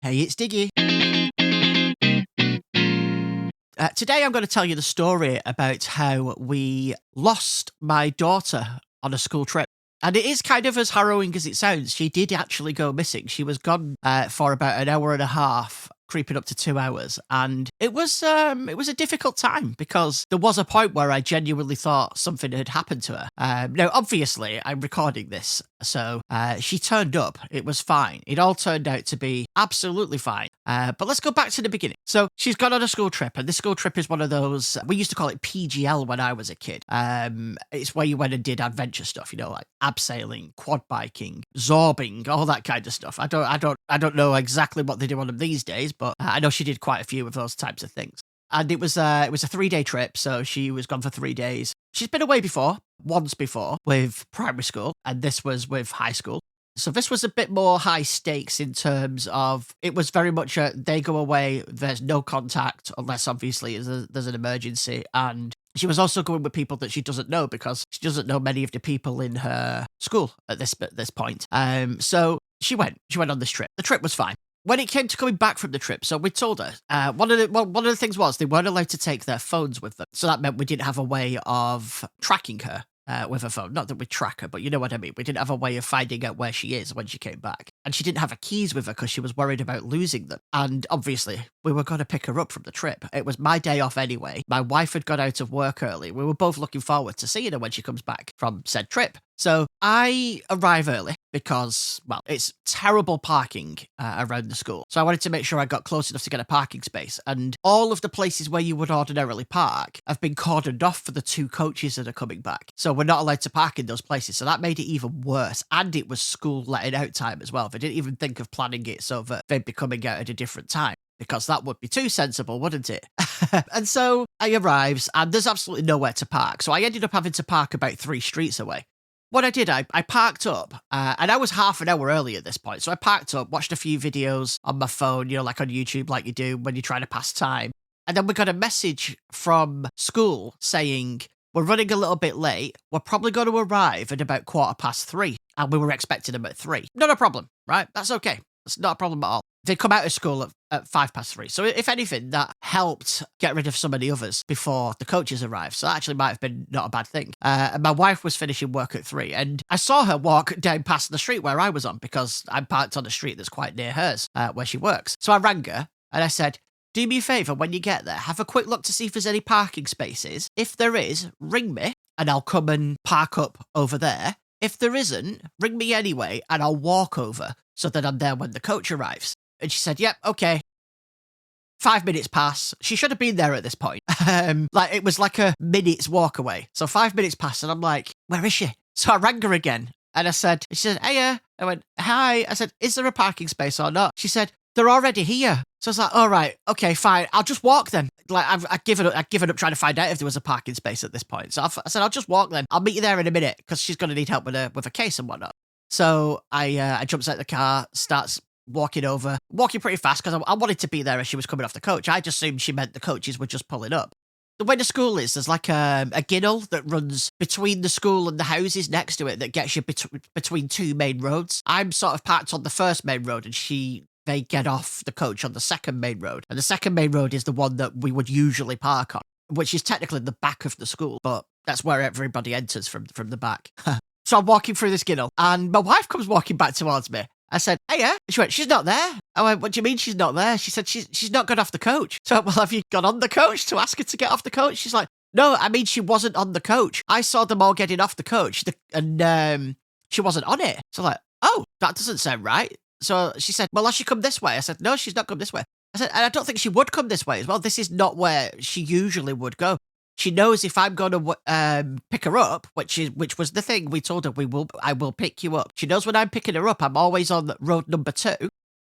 Hey, it's Diggy. Today I'm going to tell you the story about how we lost my daughter on a school trip. And it is kind of as harrowing as it sounds. She did actually go missing. She was gone for about an hour and a half, creeping up to 2 hours. And it was a difficult time because there was a point where I genuinely thought something had happened to her. Now, obviously, I'm recording this, so she turned up. It was fine. It all turned out to be absolutely fine. But let's go back to the beginning. So she's gone on a school trip, and this school trip is one of those, we used to call it PGL when I was a kid. It's where you went and did adventure stuff, like abseiling, quad biking, zorbing, all that kind of stuff. I don't know exactly what they do on them these days, but I know she did quite a few of those types of things. And it was a 3-day trip, so she was gone for 3 days. She's been away once before, with primary school, and this was with high school. So this was a bit more high stakes in terms of, it was very much they go away, there's no contact, unless obviously there's an emergency. And she was also going with people that she doesn't know because she doesn't know many of the people in her school at this point. So she went on this trip. The trip was fine. When it came to coming back from the trip, so we told her, one of the things was they weren't allowed to take their phones with them. So that meant we didn't have a way of tracking her with her phone. Not that we track her, but you know what I mean. We didn't have a way of finding out where she is when she came back. And she didn't have her keys with her because she was worried about losing them. And obviously, we were going to pick her up from the trip. It was my day off anyway. My wife had got out of work early. We were both looking forward to seeing her when she comes back from said trip. So I arrive early because, well, it's terrible parking around the school. So I wanted to make sure I got close enough to get a parking space. And all of the places where you would ordinarily park have been cordoned off for the 2 coaches that are coming back. So we're not allowed to park in those places. So that made it even worse. And it was school letting out time as well. They didn't even think of planning it so that they'd be coming out at a different time, because that would be too sensible, wouldn't it? And so I arrives and there's absolutely nowhere to park. So I ended up having to park about 3 streets away. What I did, I parked up, and I was half an hour early at this point. So I parked up, watched a few videos on my phone, like on YouTube, like you do when you're trying to pass time. And then we got a message from school saying, we're running a little bit late. We're probably going to arrive at about 3:15. And we were expecting them at 3. Not a problem, right? That's okay. It's not a problem at all. They come out of school at 3:05. So if anything, that helped get rid of some of the others before the coaches arrived. So that actually might have been not a bad thing. And my wife was finishing work at 3. And I saw her walk down past the street where I was on, because I'm parked on a street that's quite near hers, where she works. So I rang her and I said, do me a favour, when you get there, have a quick look to see if there's any parking spaces. If there is, ring me and I'll come and park up over there. If there isn't, ring me anyway and I'll walk over so that I'm there when the coach arrives. And she said, yep, okay. 5 minutes pass. She should have been there at this point. It was like a minute's walk away. So 5 minutes passed and I'm like, where is she? So I rang her again and she said, hiya. I went, hi. I said, is there a parking space or not? She said, they're already here. So I was like, all right, okay, fine. I'll just walk then. I'd given up trying to find out if there was a parking space at this point. So I said, I'll just walk then. I'll meet you there in a minute because she's going to need help with a case and whatnot. So I jumps out the car, starts walking pretty fast because I wanted to be there as she was coming off the coach. I just assumed she meant the coaches were just pulling up. The way the school is, there's like a ginnel that runs between the school and the houses next to it that gets you between 2 main roads. I'm sort of parked on the first main road and they get off the coach on the second main road. And the second main road is the one that we would usually park on, which is technically the back of the school, but that's where everybody enters from the back. So I'm walking through this ginnel and my wife comes walking back towards me. I said, hiya. She went, she's not there. I went, what do you mean she's not there? She said, she's not got off the coach. So I went, well, have you gone on the coach to ask her to get off the coach? She's like, no, I mean, she wasn't on the coach. I saw them all getting off the coach and she wasn't on it. So I'm like, oh, that doesn't sound right. So she said, well, has she come this way? I said, no, she's not come this way. I said, and I don't think she would come this way as well. This is not where she usually would go. She knows if I'm going to pick her up, which was the thing we told her, I will pick you up. She knows when I'm picking her up, I'm always on road number 2.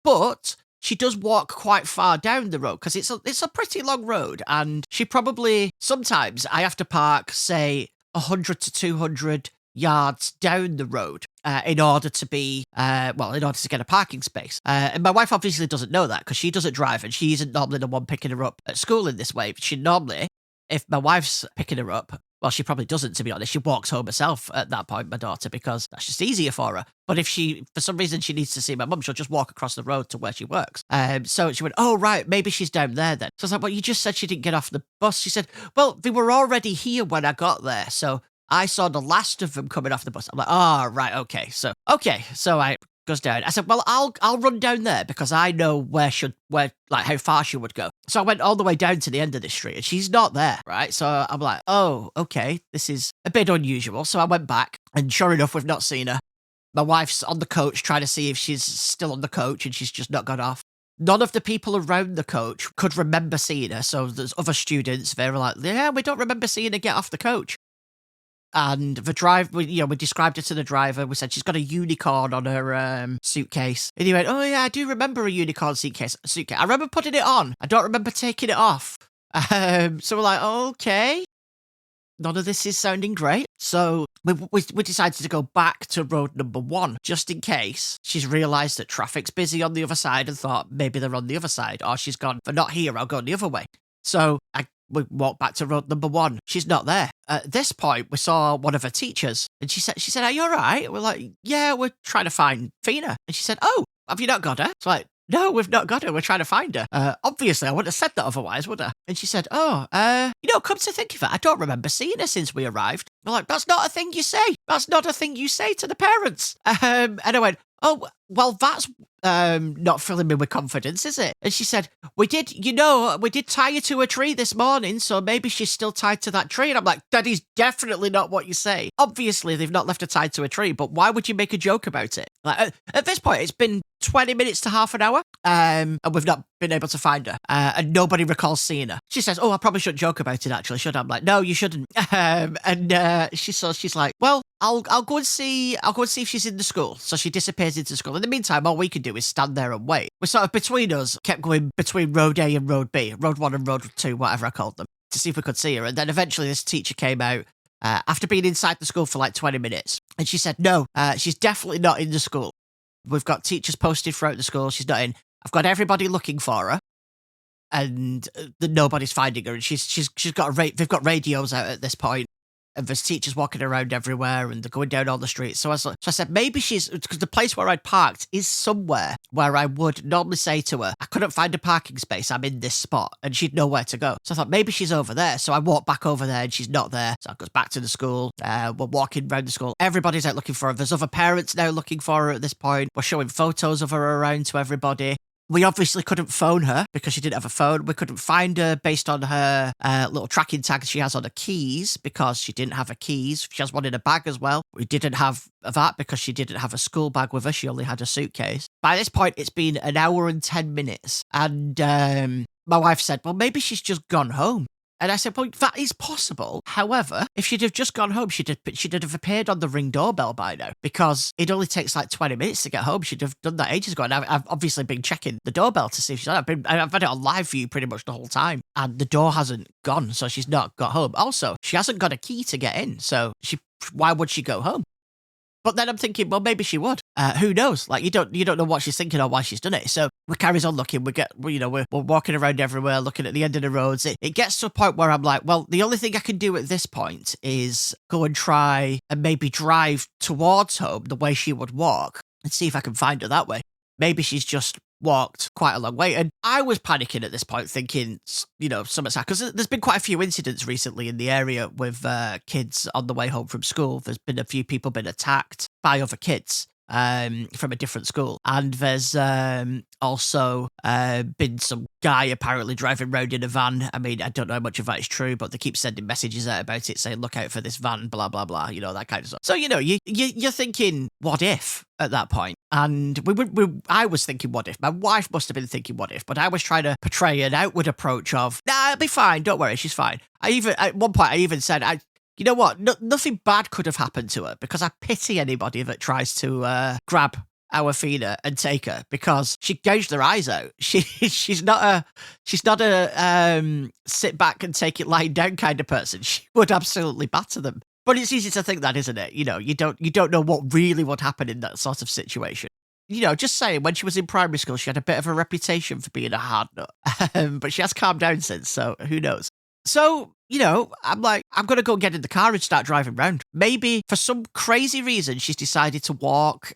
But she does walk quite far down the road because it's a pretty long road. And she probably, sometimes I have to park, say, 100 to 200 yards down the road in order to get a parking space. And my wife obviously doesn't know that because she doesn't drive and she isn't normally the one picking her up at school in this way. She normally, if my wife's picking her up, Well, she probably doesn't, to be honest. She walks home herself at that point, my daughter, because that's just easier for her. But if for some reason, she needs to see my mum, she'll just walk across the road to where she works. So she went, oh, right, maybe she's down there then. So I was like, well, you just said she didn't get off the bus. She said, well, they were already here when I got there. So I saw the last of them coming off the bus. I'm like, oh, right, okay. So I goes down. I said, well, I'll run down there because I know where how far she would go. So I went all the way down to the end of the street and she's not there, right? So I'm like, oh, okay, this is a bit unusual. So I went back and sure enough, we've not seen her. My wife's on the coach trying to see if she's still on the coach and she's just not got off. None of the people around the coach could remember seeing her. So there's other students, they were like, yeah, we don't remember seeing her get off the coach. And the we described it to the driver. We said she's got a unicorn on her suitcase. And he went, oh yeah, I do remember a unicorn suitcase. I remember putting it on. I don't remember taking it off. So we're like, okay. None of this is sounding great. So we decided to go back to road number 1, just in case she's realised that traffic's busy on the other side and thought maybe they're on the other side. Or she's gone, they're not here, I'll go the other way. So we walked back to road number 1. She's not there. At this point, we saw one of her teachers, and she said, are you all right? We're like, yeah, we're trying to find Fina. And she said, oh, have you not got her? It's like, no, we've not got her. We're trying to find her. Obviously, I wouldn't have said that otherwise, would I? And she said, oh, come to think of it, I don't remember seeing her since we arrived. We're like, that's not a thing you say. That's not a thing you say to the parents. And I went, oh, well, that's not filling me with confidence, is it? And she said, we did tie her to a tree this morning, so maybe she's still tied to that tree. And I'm like, that is definitely not what you say. Obviously, they've not left her tied to a tree, but why would you make a joke about it? Like, at this point, it's been 20 minutes to half an hour, and we've not been able to find her, and nobody recalls seeing her. She says, oh, I probably shouldn't joke about it, actually, should I? I'm like, no, you shouldn't. She's like, well, I'll go and see if she's in the school. So she disappears into school. In the meantime, all we can do is stand there and wait. We sort of, between us, kept going between road A and road B, road 1 and road 2, whatever I called them, to see if we could see her. And then eventually this teacher came out after being inside the school for like 20 minutes. And she said, no, she's definitely not in the school. We've got teachers posted throughout the school. She's not in. I've got everybody looking for her, and nobody's finding her. And they've got radios out at this point, and there's teachers walking around everywhere, and they're going down all the streets. So I said, maybe because the place where I'd parked is somewhere where I would normally say to her, I couldn't find a parking space, I'm in this spot, and she'd know where to go. So I thought, maybe she's over there. So I walked back over there, and she's not there. So I goes back to the school. We're walking around the school. Everybody's out looking for her. There's other parents now looking for her at this point. We're showing photos of her around to everybody. We obviously couldn't phone her because she didn't have a phone. We couldn't find her based on her little tracking tags she has on her keys because she didn't have her keys. She has one in her bag as well. We didn't have that because she didn't have a school bag with her. She only had a suitcase. By this point, it's been an hour and 10 minutes. And my wife said, well, maybe she's just gone home. And I said, well, that is possible. However, if she'd have just gone home, she'd have appeared on the Ring doorbell by now because it only takes like 20 minutes to get home. She'd have done that ages ago. And I've obviously been checking the doorbell to see if she's on. I've had it on live view pretty much the whole time. And the door hasn't gone, so she's not got home. Also, she hasn't got a key to get in, so why would she go home? But then I'm thinking, well, maybe she would. Who knows? Like, you don't know what she's thinking or why she's done it. So we carries on looking. We're walking around everywhere, looking at the end of the roads. It gets to a point where I'm like, well, the only thing I can do at this point is go and try and maybe drive towards home the way she would walk and see if I can find her that way. Maybe she's just walked quite a long way. And I was panicking at this point, thinking, something's happened. Because there's been quite a few incidents recently in the area with kids on the way home from school. There's been a few people been attacked by other kids from a different school. And there's also been some guy apparently driving around in a van. I mean, I don't know how much of that is true, but they keep sending messages out about it saying, look out for this van, blah, blah, blah, that kind of stuff. So, you're thinking, what if at that point? And I was thinking, what if? My wife must have been thinking, what if? But I was trying to portray an outward approach of, nah, it'll be fine, don't worry, she's fine. At one point, I even said, you know what? Nothing bad could have happened to her because I pity anybody that tries to grab our Fina and take her because she gouged their eyes out. She's not a sit back and take it lying down kind of person. She would absolutely batter them. But it's easy to think that, isn't it? You don't know what really would happen in that sort of situation. Just saying, when she was in primary school, she had a bit of a reputation for being a hard nut. But she has calmed down since, so who knows? So, I'm like, I'm going to go get in the car and start driving around. Maybe for some crazy reason, she's decided to walk.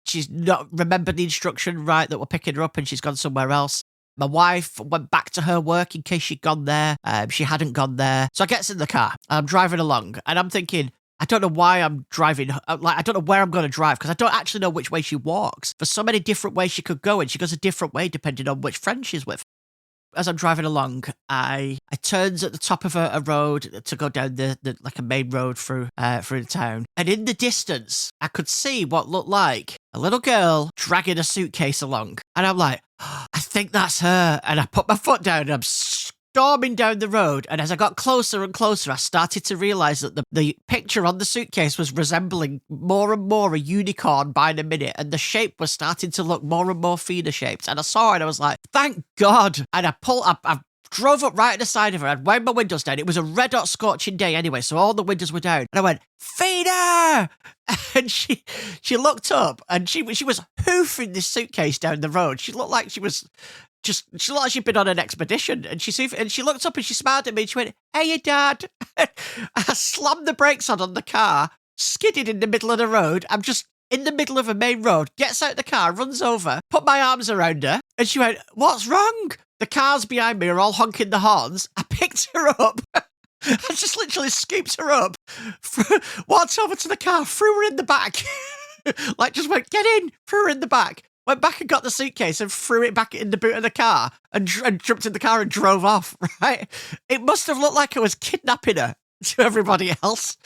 She's not remembered the instruction right that we're picking her up and she's gone somewhere else. My wife went back to her work in case she'd gone there. She hadn't gone there. So I gets in the car. I'm driving along and I'm thinking, I don't know why I'm driving. I don't know where I'm going to drive because I don't actually know which way she walks. There's so many different ways she could go and she goes a different way depending on which friend she's with. As I'm driving along, I turns at the top of a road to go down the like a main road through the town. And in the distance, I could see what looked like a little girl dragging a suitcase along. And I'm like, I think that's her. And I put my foot down and I'm storming down the road. And as I got closer and closer, I started to realize that the picture on the suitcase was resembling more and more a unicorn by the minute. And the shape was starting to look more and more feeder shaped. And I saw it. I was like, thank God. And I drove up right at the side of her. I'd wound my windows down. It was a red hot scorching day anyway, so all the windows were down. And I went, feeder! And she looked up and she was hoofing this suitcase down the road. She looked like she looked like she'd been on an expedition. And she looked up and she smiled at me and she went, hey, Dad. I slammed the brakes on the car, skidded in the middle of the road. I'm just in the middle of a main road, gets out the car, runs over, put my arms around her, and she went, what's wrong? The cars behind me are all honking the horns. I picked her up. I just literally scooped her up, walked over to the car, threw her in the back. Like, just went, get in, threw her in the back. Went back and got the suitcase and threw it back in the boot of the car and jumped in the car and drove off, right? It must have looked like I was kidnapping her to everybody else.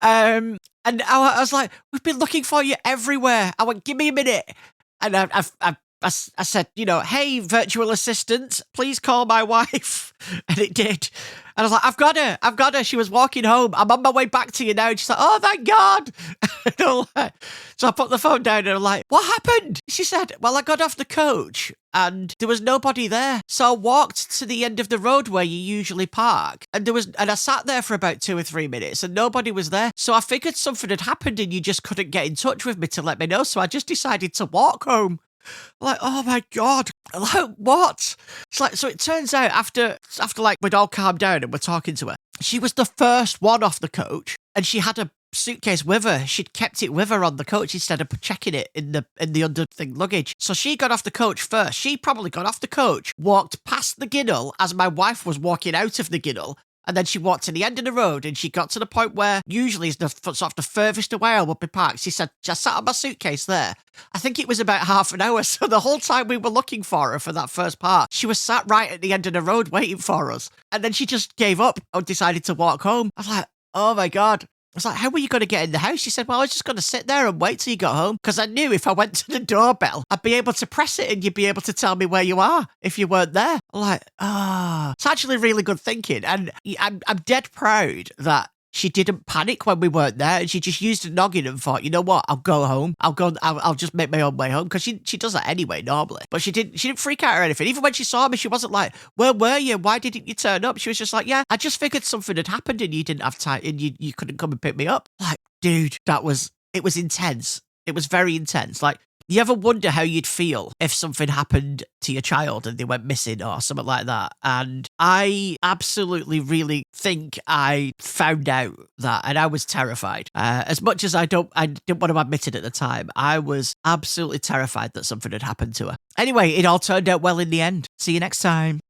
And I was like, we've been looking for you everywhere. I went, give me a minute. And I said, hey, virtual assistant, please call my wife. And it did. And I was like, I've got her. She was walking home. I'm on my way back to you now. And she's like, oh, thank God. So I put the phone down and I'm like, what happened? She said, well, I got off the coach and there was nobody there. So I walked to the end of the road where you usually park. And I sat there for about 2 or 3 minutes and nobody was there. So I figured something had happened and you just couldn't get in touch with me to let me know. So I just decided to walk home. Like, oh my God, like, what? It's like, so it turns out after like we'd all calmed down and we're talking to her, she was the first one off the coach and she had a suitcase with her. She'd kept it with her on the coach instead of checking it in the under thing luggage. So she got off the coach first. She probably got off the coach, walked past the ginnel as my wife was walking out of the ginnel. And then she walked to the end of the road and she got to the point where usually is the sort of the furthest away I would be parked. She said, I sat on my suitcase there. I think it was about half an hour. So the whole time we were looking for her for that first part, she was sat right at the end of the road waiting for us. And then she just gave up and decided to walk home. I was like, oh my God. I was like, how were you going to get in the house? She said, well, I was just going to sit there and wait till you got home. Because I knew if I went to the doorbell, I'd be able to press it and you'd be able to tell me where you are if you weren't there. I'm like, it's actually really good thinking. And I'm dead proud that she didn't panic when we weren't there. And she just used a noggin and thought, you know what? I'll go home. I'll just make my own way home. Because she does that anyway, normally. But she didn't freak out or anything. Even when she saw me, she wasn't like, where were you? Why didn't you turn up? She was just like, yeah, I just figured something had happened and you didn't have time and you couldn't come and pick me up. Like, dude, it was intense. It was very intense. Like, you ever wonder how you'd feel if something happened to your child and they went missing or something like that? And I absolutely really think I found out that, and I was terrified. As much as I didn't want to admit it at the time, I was absolutely terrified that something had happened to her. Anyway, it all turned out well in the end. See you next time.